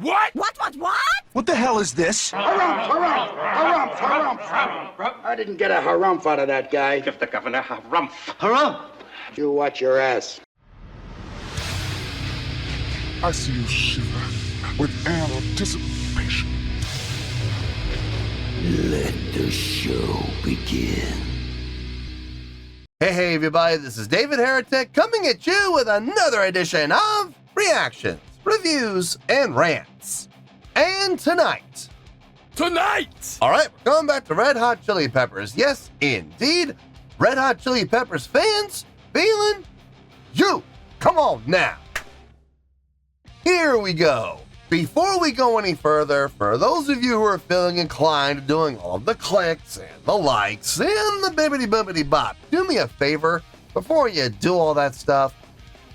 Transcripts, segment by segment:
What? What? What the hell is this? Harumph. I didn't get a harumph out of that guy. Give the governor harumph. Harumph! You watch your ass. I see you shiver with anticipation. Let the show begin. Hey everybody, this is David Heretic coming at you with another edition of Reactions, Reviews, and Rants. And tonight, alright, we're going back to Red Hot Chili Peppers. Yes, indeed, Red Hot Chili Peppers fans, feeling you. Come on now. Here we go. Before we go any further, for those of you who are feeling inclined to doing all of the clicks and the likes and the bibbity-bobbity bop, do me a favor, before you do all that stuff,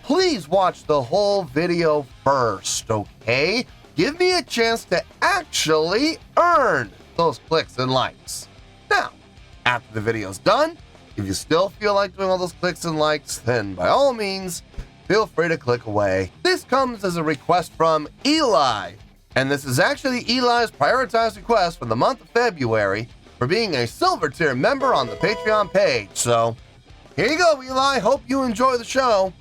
please watch the whole video first, okay? Give me a chance to actually earn those clicks and likes. Now, after the video's done, if you still feel like doing all those clicks and likes, then by all means, feel free to click away. This comes as a request from Eli, and this is actually Eli's prioritized request for the month of February for being a silver tier member on the Patreon page. So, here you go, Eli. Hope you enjoy the show.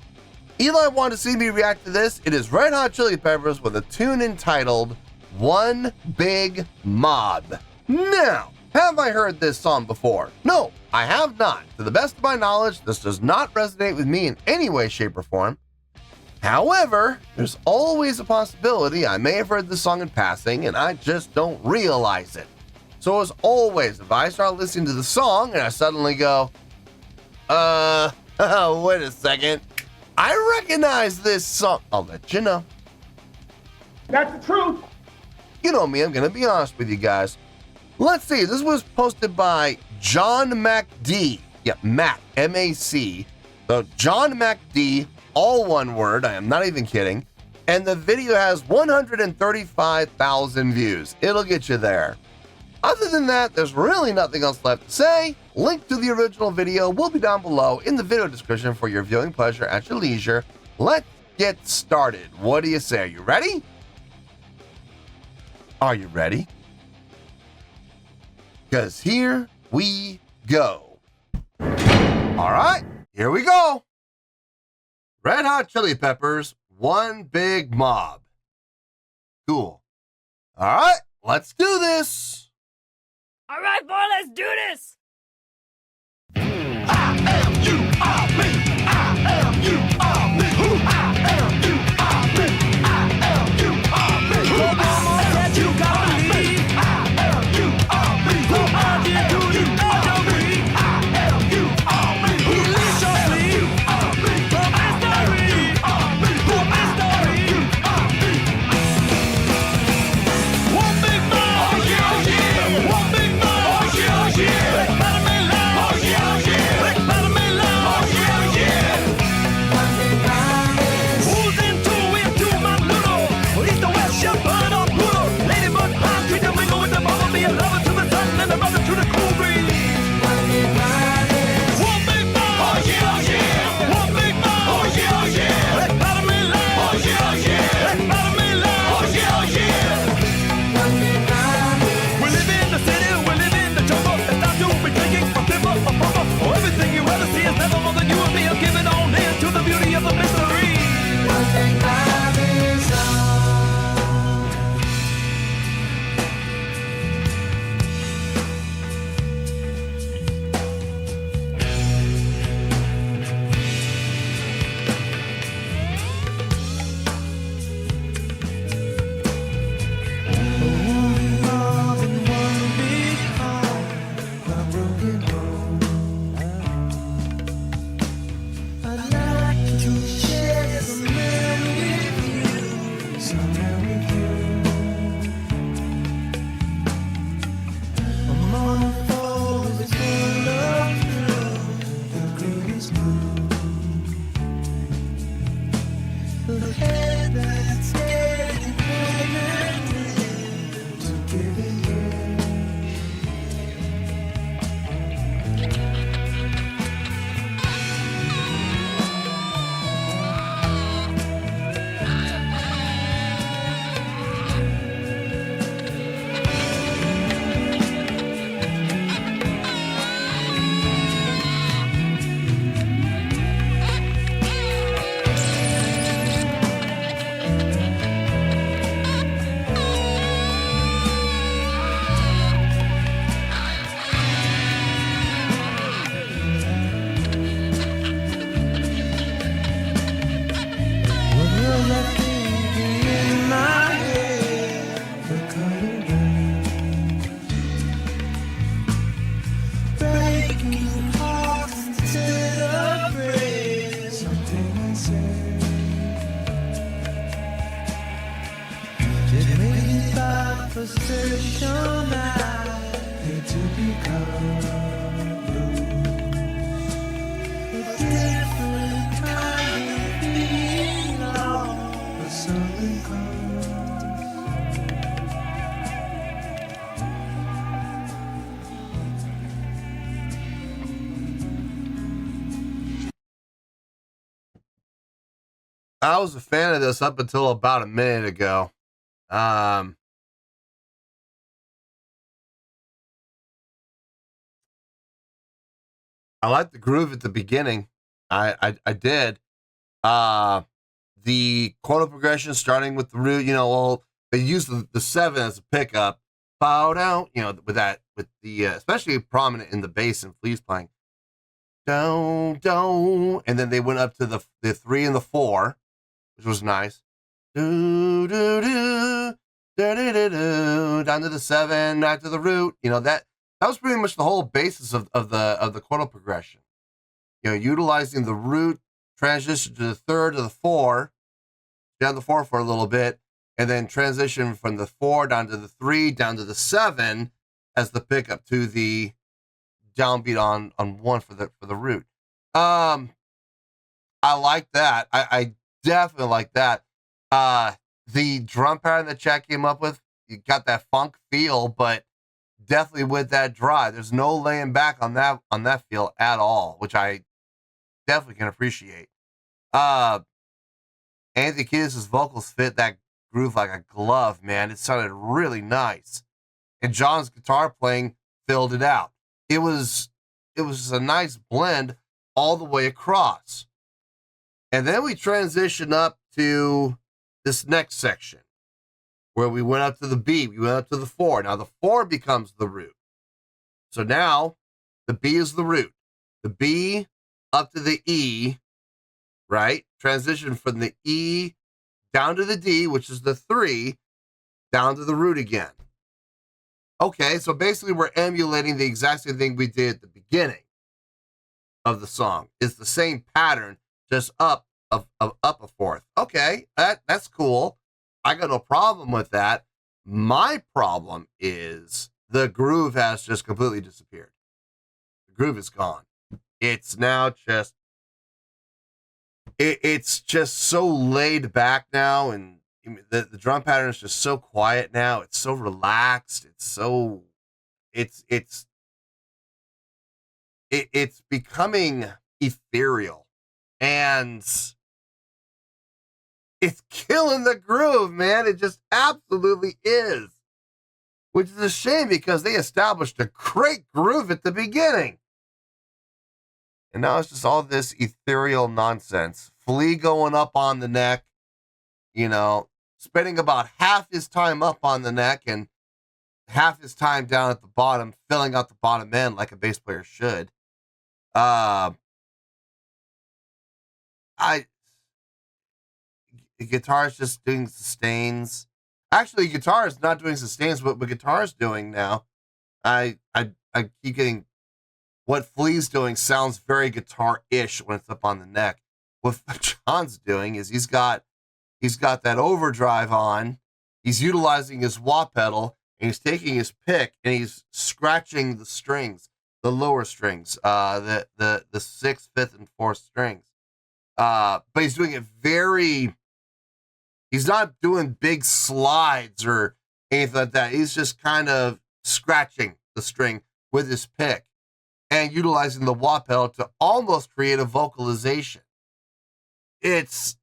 Eli wanted to see me react to this. It is Red Hot Chili Peppers with a tune entitled One Big Mob. Now, have I heard this song before? No, I have not. To the best of my knowledge, this does not resonate with me in any way, shape, or form. However, there's always a possibility I may have heard this song in passing and I just don't realize it. So as always, if I start listening to the song and I suddenly go, wait a second, I recognize this song, I'll let you know. That's the truth. You know me, I'm gonna be honest with you guys. Let's see, this was posted by John MacD. Yeah, Mac, M-A-C. So John MacD, all one word, I am not even kidding. And the video has 135,000 views. It'll get you there. Other than that, there's really nothing else left to say. Link to the original video will be down below in the video description for your viewing pleasure at your leisure. Let's get started. What do you say? Are you ready? Are you ready? Because here we go. All right, here we go. Red Hot Chili Peppers, One Big Mob. Cool. All right, let's do this. All right, boy, let's do this. I was a fan of this up until about a minute ago. I liked the groove at the beginning. I did. The chord progression starting with the root, well, they use the 7 as a pickup. Bow down, with the especially prominent in the bass and Flea's playing. Don't, and then they went up to the 3 and the 4, which was nice. Do, do, do, do, do, do, do, down to the 7, back to the root. That was pretty much the whole basis of the chordal progression. Utilizing the root, transition to the 3rd to the 4, down the 4 for a little bit, and then transition from the 4 down to the 3, down to the 7 as the pickup to the downbeat on 1 for the root. I like that. I definitely like that. The drum pattern that Chad came up with, you got that funk feel, but definitely with that drive. There's no laying back on that feel at all, which I definitely can appreciate. Anthony Kiedis' vocals fit that groove like a glove, man. It sounded really nice. And John's guitar playing filled it out. It was a nice blend all the way across. And then we transition up to this next section where we went up to the B, we went up to the 4. Now the 4 becomes the root. So now the B is the root. The B up to the E, right? Transition from the E down to the D, which is the 3, down to the root again. Okay, so basically we're emulating the exact same thing we did at the beginning of the song. It's the same pattern, just up a 4th. Okay, that's cool. I got no problem with that. My problem is the groove has just completely disappeared. The groove is gone. It's now just, it's just so laid back now, and the drum pattern is just so quiet now. It's so relaxed. It's becoming ethereal, and it's killing the groove, man. It just absolutely is, which is a shame because they established a great groove at the beginning. And now it's just all this ethereal nonsense. Flea going up on the neck, spending about half his time up on the neck and half his time down at the bottom, filling out the bottom end like a bass player should. The guitar is just doing sustains. Actually, guitar is not doing sustains. What guitar is doing now, I keep getting what Flea's doing sounds very guitar-ish when it's up on the neck. What John's doing is he's got that overdrive on. He's utilizing his wah pedal, and he's taking his pick and he's scratching the strings, the lower strings, the 6th, 5th, and 4th strings. But he's doing it he's not doing big slides or anything like that. He's just kind of scratching the string with his pick and utilizing the wah pedal to almost create a vocalization. It's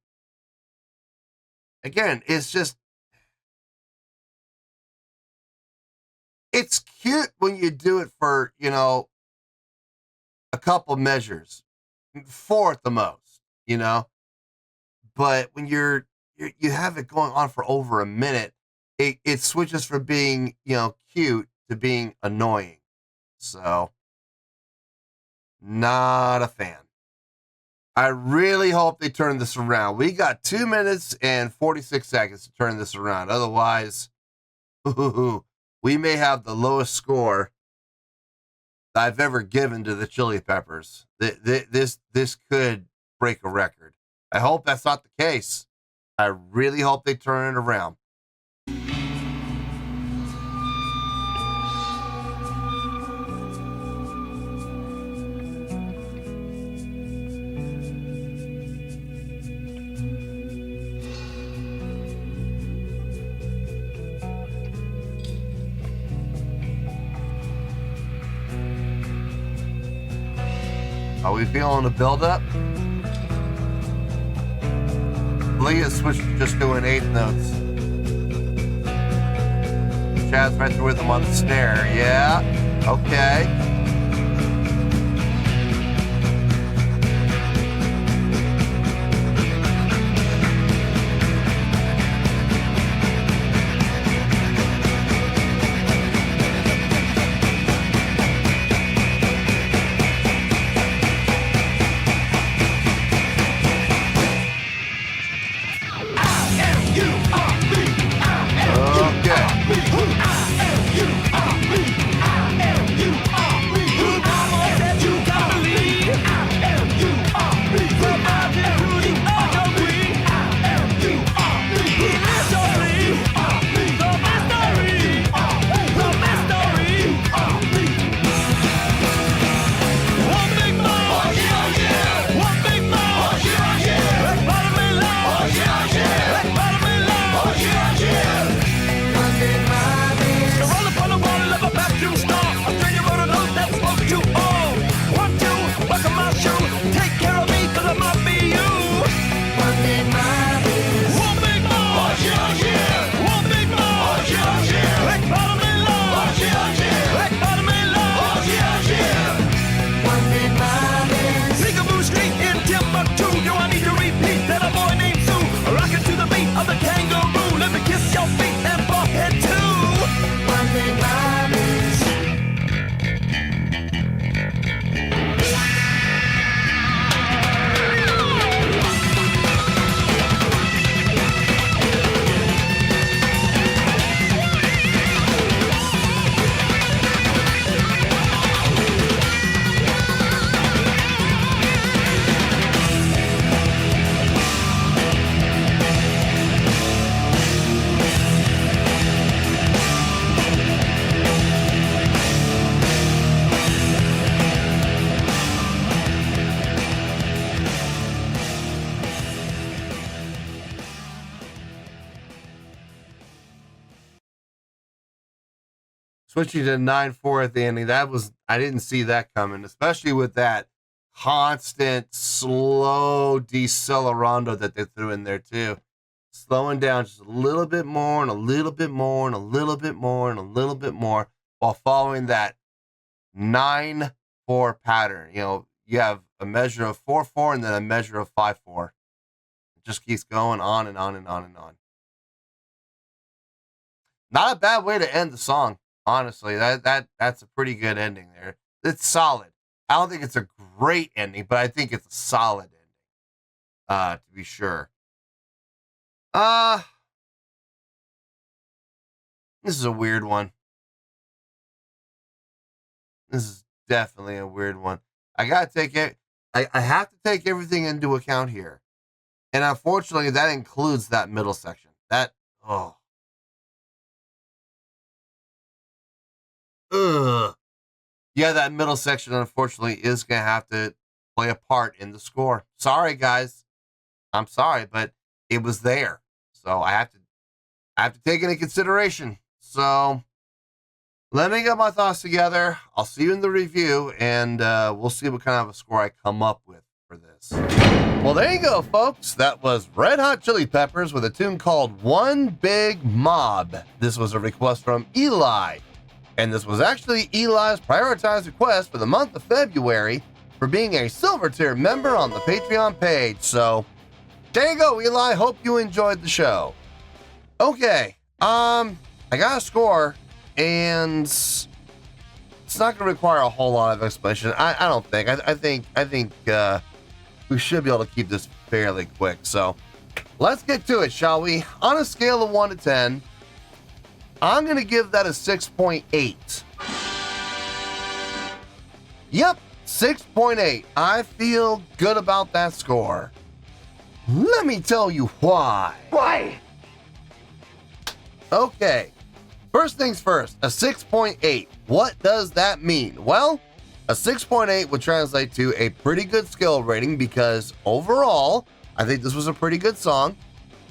cute when you do it for, a couple measures, 4 at the most, but when you have it going on for over a minute, it switches from being, cute to being annoying. So, not a fan. I really hope they turn this around. We got 2 minutes and 46 seconds to turn this around. Otherwise, we may have the lowest score that I've ever given to the Chili Peppers. This could break a record. I hope that's not the case. I really hope they turn it around. Are we feeling the build-up? Leah switched to just doing 8 notes. Chad's right there with him on the snare. Yeah. Okay. Switching to 9/4 at the ending, I didn't see that coming, especially with that constant slow decelerando that they threw in there too. Slowing down just a little bit more and a little bit more and a little bit more and a little bit more while following that 9/4 pattern. You know, you have a measure of 4/4 and then a measure of 5/4. It just keeps going on and on and on and on. Not a bad way to end the song. Honestly, that's a pretty good ending there. It's solid. I don't think it's a great ending, but I think it's a solid ending. To be sure. This is a weird one. This is definitely a weird one. I gotta take it. I have to take everything into account here. And unfortunately, that includes that middle section. Yeah, that middle section, unfortunately, is going to have to play a part in the score. Sorry, guys. I'm sorry, but it was there. So I have to take it into consideration. So let me get my thoughts together. I'll see you in the review, and we'll see what kind of a score I come up with for this. Well, there you go, folks. That was Red Hot Chili Peppers with a tune called One Big Mob. This was a request from Eli. And this was actually Eli's prioritized request for the month of February for being a silver tier member on the Patreon page. So there you go, Eli. Hope you enjoyed the show. Okay. I got a score, and it's not going to require a whole lot of explanation. I don't think. I think we should be able to keep this fairly quick. So let's get to it, shall we? On a scale of 1 to 10, I'm going to give that a 6.8. Yep, 6.8. I feel good about that score. Let me tell you why. Why? Okay, first things first, a 6.8. What does that mean? Well, a 6.8 would translate to a pretty good skill rating because overall, I think this was a pretty good song.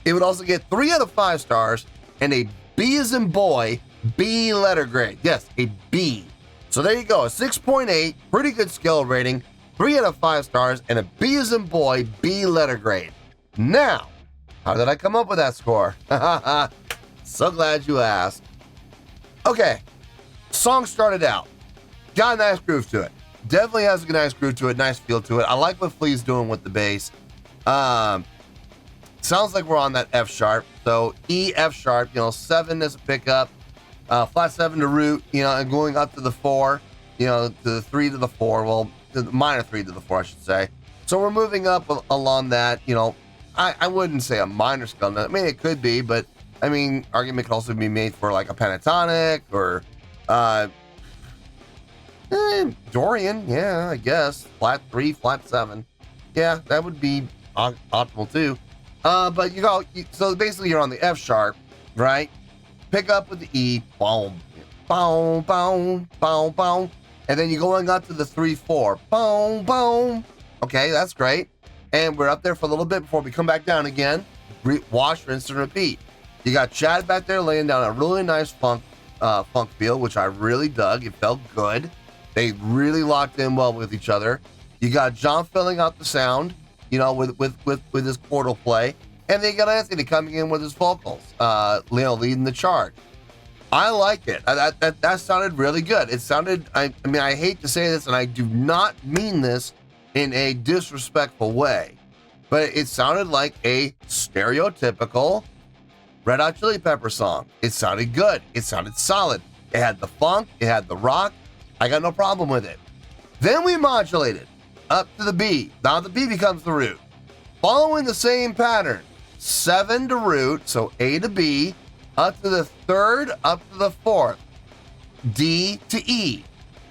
It would also get 3 out of 5 stars and a B as in boy, B letter grade. Yes, a B. So there you go, a 6.8, pretty good skill rating. 3 out of 5 stars, and a B as in boy, B letter grade. Now, how did I come up with that score? So glad you asked. Okay, song started out. Got a nice groove to it. Definitely has a nice groove to it, nice feel to it. I like what Flea's doing with the bass. Sounds like we're on that F sharp. So E, F sharp, 7 as a pickup, flat 7 to root, and going up to the 4, to the 3 to the 4, well, to the minor 3 to the 4, I should say. So we're moving up along that, I wouldn't say a minor scale. I mean, it could be, but I mean, argument could also be made for like a pentatonic or, Dorian, yeah, I guess. Flat 3, flat 7. Yeah, that would be optimal too. But so basically you're on the F sharp, right? Pick up with the E, boom, boom, boom, boom, boom. And then you're going up to the 3-4, boom, boom. Okay, that's great. And we're up there for a little bit before we come back down again. Wash, rinse, and repeat. You got Chad back there laying down a really nice funk feel, which I really dug. It felt good. They really locked in well with each other. You got John filling out the sound, with his chordal play, and then you got Anthony coming in with his vocals, leading the charge. I like it. That sounded really good. It sounded. I mean, I hate to say this, and I do not mean this in a disrespectful way, but it sounded like a stereotypical Red Hot Chili Pepper song. It sounded good. It sounded solid. It had the funk. It had the rock. I got no problem with it. Then we modulated up to the B. Now the B becomes the root. Following the same pattern, 7 to root, so A to B, up to the 3rd, up to the 4th, D to E.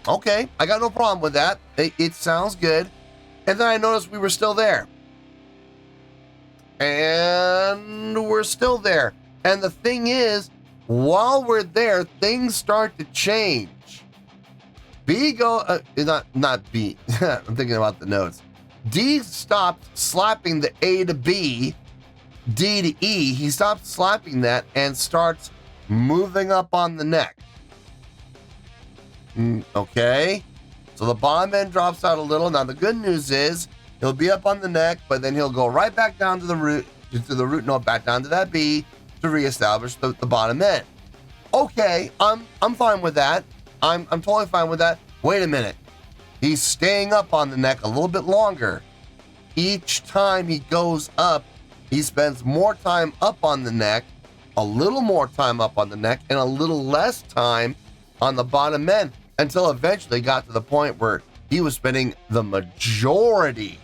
Okay, I got no problem with that. It sounds good. And then I noticed we were still there. And we're still there. And the thing is, while we're there, things start to change. B not B. I'm thinking about the notes. D stopped slapping the A to B, D to E. He stopped slapping that and starts moving up on the neck. Okay. So the bottom end drops out a little. Now the good news is he'll be up on the neck, but then he'll go right back down to the root, note, back down to that B to reestablish the bottom end. Okay, I'm fine with that. I'm totally fine with that. Wait a minute. He's staying up on the neck a little bit longer. Each time he goes up, he spends more time up on the neck, a little more time up on the neck, and a little less time on the bottom end, until eventually got to the point where he was spending the majority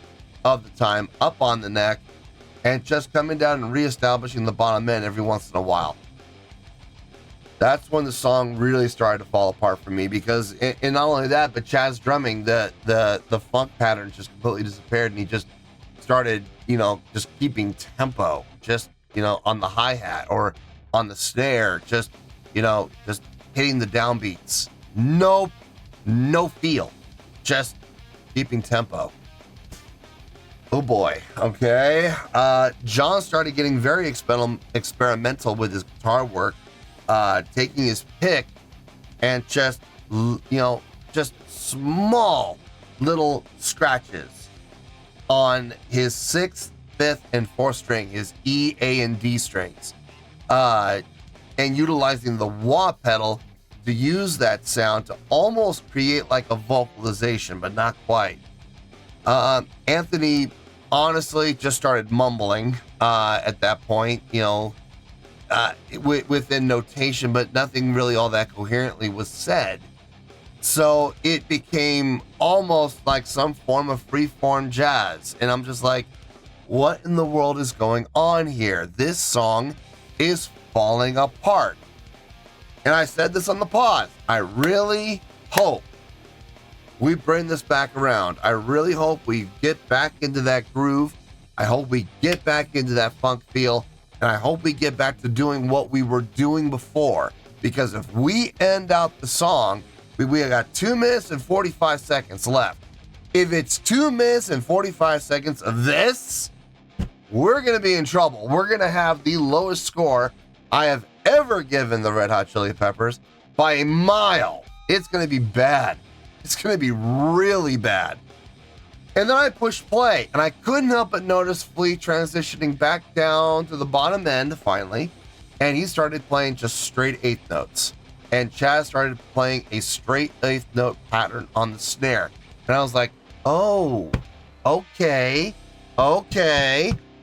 of the time up on the neck and just coming down and reestablishing the bottom end every once in a while. That's when the song really started to fall apart for me, because and not only that, but Chad's drumming, the funk pattern just completely disappeared, and he just started, just keeping tempo, just, on the hi-hat or on the snare, just hitting the downbeats. No feel, just keeping tempo. Oh boy. Okay. John started getting very experimental with his guitar work, taking his pick and just small little scratches on his 6th, 5th, and 4th string, his E, A, and D strings, and utilizing the wah pedal to use that sound to almost create like a vocalization, but not quite. Anthony honestly just started mumbling at that point, within notation, but nothing really all that coherently was said. So it became almost like some form of free-form jazz. And I'm just like, what in the world is going on here? This song is falling apart. And I said this on the pod. I really hope we bring this back around. I really hope we get back into that groove. I hope we get back into that funk feel. And I hope we get back to doing what we were doing before. Because if we end out the song, we got 2 minutes and 45 seconds left. If it's 2 minutes and 45 seconds of this, we're going to be in trouble. We're going to have the lowest score I have ever given the Red Hot Chili Peppers by a mile. It's going to be bad. It's going to be really bad. And then I pushed play, and I couldn't help but notice Flea transitioning back down to the bottom end finally, and he started playing just straight eighth notes. And Chaz started playing a straight eighth note pattern on the snare. And I was like, oh, okay,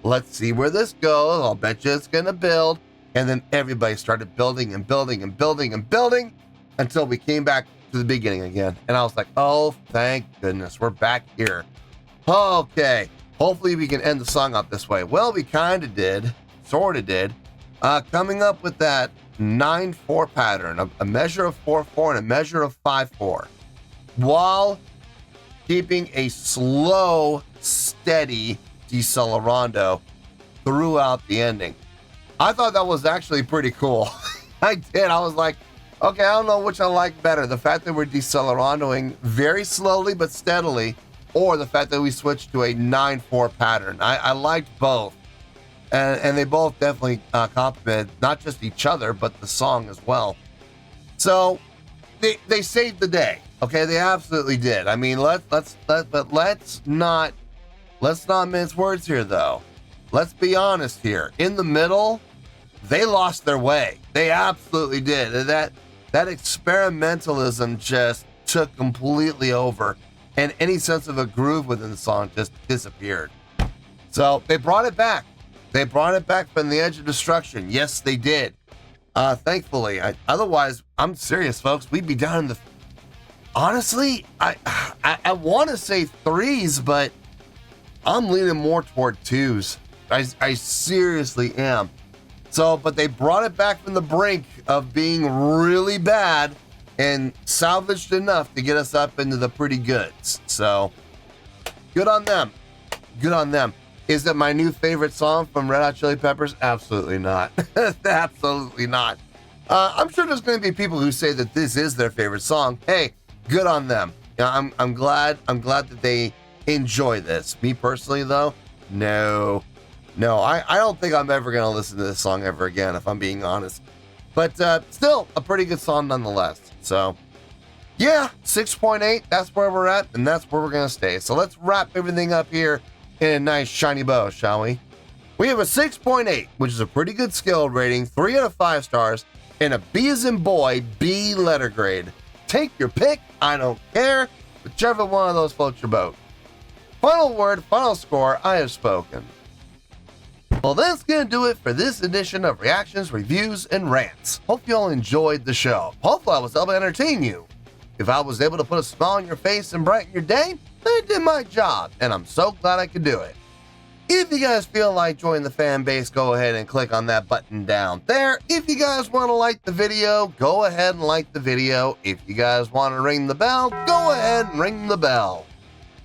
let's see where this goes. I'll bet you it's gonna build. And then everybody started building and building and building and building until we came back to the beginning again. And I was like, oh, thank goodness, we're back here. Okay, hopefully we can end the song up this way. Well, we kind of did, sort of did. Coming up with that 9/4 pattern, a measure of 4/4 and a measure of 5/4, while keeping a slow, steady decelerando throughout the ending. I thought that was actually pretty cool. I did. I was like, okay, I don't know which I like better. The fact that we're decelerando very slowly but steadily, or the fact that we switched to a 9/4 pattern. I liked both. And they both definitely complement not just each other, but the song as well. So they saved the day. Okay, they absolutely did. I mean, let's not mince words here, though. Let's be honest here. In the middle, they lost their way. They absolutely did. That experimentalism just took completely over, and any sense of a groove within the song just disappeared. So they brought it back. They brought it back from the edge of destruction. Yes, they did. Thankfully. Otherwise, I'm serious, folks. We'd be down in the... Honestly, I want to say 3s, but I'm leaning more toward 2s. I seriously am. So, but they brought it back from the brink of being really bad and salvaged enough to get us up into the pretty goods. So, good on them. Good on them. Is it my new favorite song from Red Hot Chili Peppers? Absolutely not. Absolutely not. I'm sure there's going to be people who say that this is their favorite song. Hey, good on them. I'm glad that they enjoy this. Me personally, though, no, I don't think I'm ever going to listen to this song ever again, if I'm being honest. But still, a pretty good song nonetheless. So, yeah, 6.8, that's where we're at, and that's where we're going to stay. So let's wrap everything up here in a nice shiny bow, shall we? We have a 6.8, which is a pretty good skill rating, 3 out of 5 stars, and a B as in boy, B letter grade. Take your pick, I don't care, whichever one of those floats your boat. Final word, final score, I have spoken. Well, that's going to do it for this edition of Reactions, Reviews, and Rants. Hope you all enjoyed the show. Hopefully I was able to entertain you. If I was able to put a smile on your face and brighten your day, I did my job, and I'm so glad I could do it. If you guys feel like joining the fan base, go ahead and click on that button down there. If you guys want to like the video, go ahead and like the video. If you guys want to ring the bell, go ahead and ring the bell.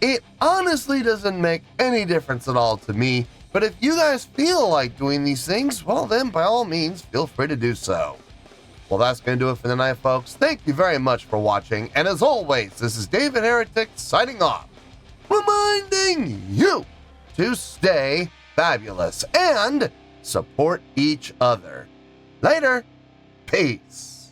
It honestly doesn't make any difference at all to me, but if you guys feel like doing these things, well then, by all means, feel free to do so. Well, that's going to do it for tonight, folks. Thank you very much for watching, and as always, this is David Heretic signing off, reminding you to stay fabulous and support each other. Later. Peace.